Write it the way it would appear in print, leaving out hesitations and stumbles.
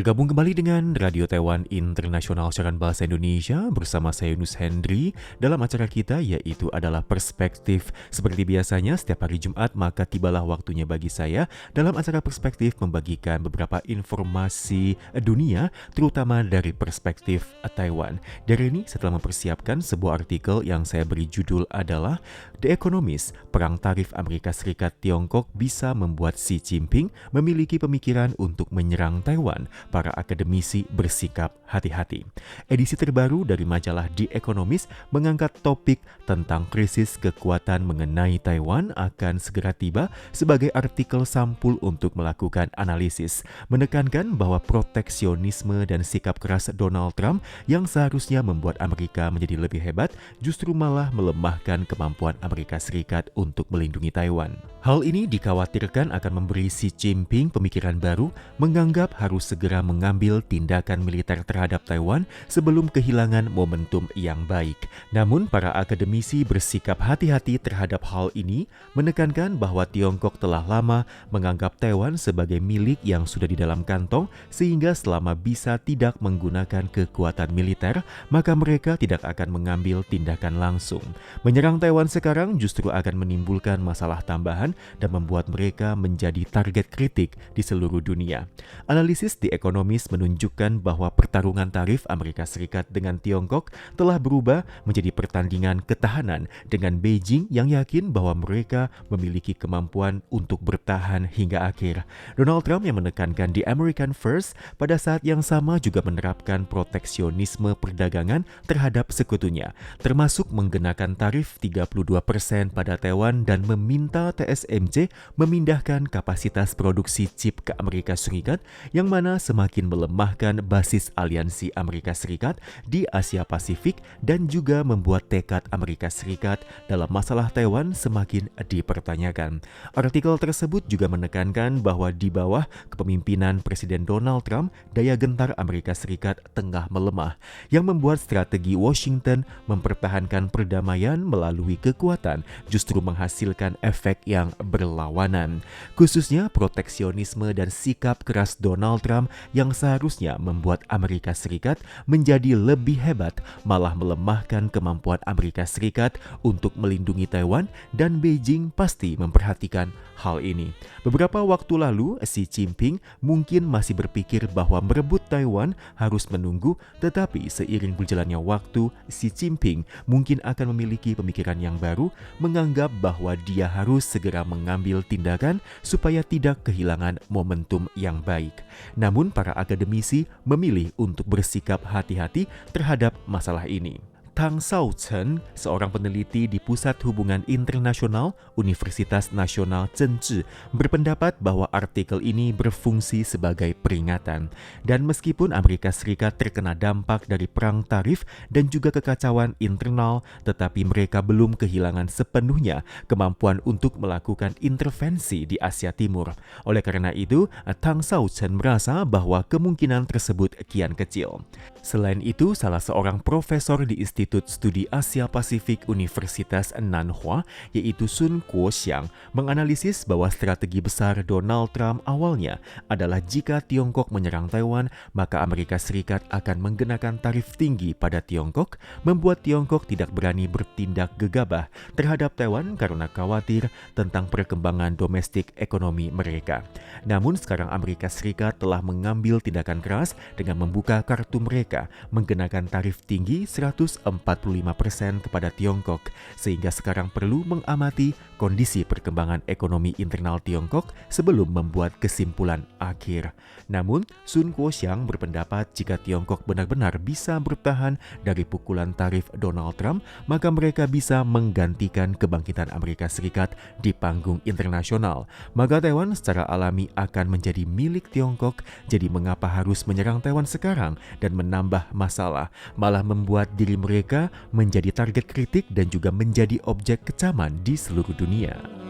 Bergabung kembali dengan Radio Taiwan Internasional Siaran Bahasa Indonesia bersama saya Yunus Hendry dalam acara kita yaitu adalah Perspektif. Seperti biasanya setiap hari Jumat maka tibalah waktunya bagi saya dalam acara Perspektif membagikan beberapa informasi dunia terutama dari perspektif Taiwan. Dari ini setelah mempersiapkan sebuah artikel yang saya beri judul adalah The Economist, Perang Tarif Amerika Serikat Tiongkok bisa membuat Xi Jinping memiliki pemikiran untuk menyerang Taiwan. Para akademisi bersikap hati-hati. Edisi terbaru dari majalah The Economist mengangkat topik tentang krisis kekuatan mengenai Taiwan akan segera tiba sebagai artikel sampul untuk melakukan analisis, menekankan bahwa proteksionisme dan sikap keras Donald Trump yang seharusnya membuat Amerika menjadi lebih hebat justru malah melemahkan kemampuan Amerika Serikat untuk melindungi Taiwan. Hal ini dikhawatirkan akan memberi Xi Jinping pemikiran baru menganggap harus segera mengambil tindakan militer terhadap Taiwan sebelum kehilangan momentum yang baik. Namun, para akademisi bersikap hati-hati terhadap hal ini, menekankan bahwa Tiongkok telah lama menganggap Taiwan sebagai milik yang sudah di dalam kantong, sehingga selama bisa tidak menggunakan kekuatan militer, maka mereka tidak akan mengambil tindakan langsung. Menyerang Taiwan sekarang justru akan menimbulkan masalah tambahan dan membuat mereka menjadi target kritik di seluruh dunia. Analisis The Economist menunjukkan bahwa pertarungan tarif Amerika Serikat dengan Tiongkok telah berubah menjadi pertandingan ketahanan dengan Beijing yang yakin bahwa mereka memiliki kemampuan untuk bertahan hingga akhir. Donald Trump yang menekankan The American First pada saat yang sama juga menerapkan proteksionisme perdagangan terhadap sekutunya, termasuk menggunakan tarif 32% pada Taiwan dan meminta TSMC memindahkan kapasitas produksi chip ke Amerika Serikat yang mana semakin melemahkan basis aliansi Amerika Serikat di Asia Pasifik dan juga membuat tekad Amerika Serikat dalam masalah Taiwan semakin dipertanyakan. Artikel tersebut juga menekankan bahwa di bawah kepemimpinan Presiden Donald Trump, daya gentar Amerika Serikat tengah melemah, yang membuat strategi Washington mempertahankan perdamaian melalui kekuatan justru menghasilkan efek yang berlawanan. Khususnya proteksionisme dan sikap keras Donald Trump yang seharusnya membuat Amerika Serikat menjadi lebih hebat malah melemahkan kemampuan Amerika Serikat untuk melindungi Taiwan dan Beijing pasti memperhatikan hal ini. Beberapa waktu lalu, Xi Jinping mungkin masih berpikir bahwa merebut Taiwan harus menunggu, tetapi seiring berjalannya waktu, Xi Jinping mungkin akan memiliki pemikiran yang baru, menganggap bahwa dia harus segera mengambil tindakan supaya tidak kehilangan momentum yang baik. Namun para akademisi memilih untuk bersikap hati-hati terhadap masalah ini. Tang Shaochen, seorang peneliti di Pusat Hubungan Internasional Universitas Nasional Zhengzhi, berpendapat bahwa artikel ini berfungsi sebagai peringatan. Dan meskipun Amerika Serikat terkena dampak dari perang tarif dan juga kekacauan internal, tetapi mereka belum kehilangan sepenuhnya kemampuan untuk melakukan intervensi di Asia Timur. Oleh karena itu, Tang Shaochen merasa bahwa kemungkinan tersebut kian kecil. Selain itu, salah seorang profesor di Institut Studi Asia Pasifik Universitas Nanhua, yaitu Sun Kuo-xiang, menganalisis bahwa strategi besar Donald Trump awalnya adalah jika Tiongkok menyerang Taiwan, maka Amerika Serikat akan menggunakan tarif tinggi pada Tiongkok, membuat Tiongkok tidak berani bertindak gegabah terhadap Taiwan karena khawatir tentang perkembangan domestik ekonomi mereka. Namun sekarang Amerika Serikat telah mengambil tindakan keras dengan membuka kartu mereka menggunakan tarif tinggi 145% kepada Tiongkok, sehingga sekarang perlu mengamati kondisi perkembangan ekonomi internal Tiongkok sebelum membuat kesimpulan akhir. Namun, Sun Kuo-xiang berpendapat jika Tiongkok benar-benar bisa bertahan dari pukulan tarif Donald Trump, maka mereka bisa menggantikan kebangkitan Amerika Serikat di panggung internasional. Maka Taiwan secara alami akan menjadi milik Tiongkok, jadi mengapa harus menyerang Taiwan sekarang dan menambah masalah, malah membuat diri mereka menjadi target kritik dan juga menjadi objek kecaman di seluruh dunia.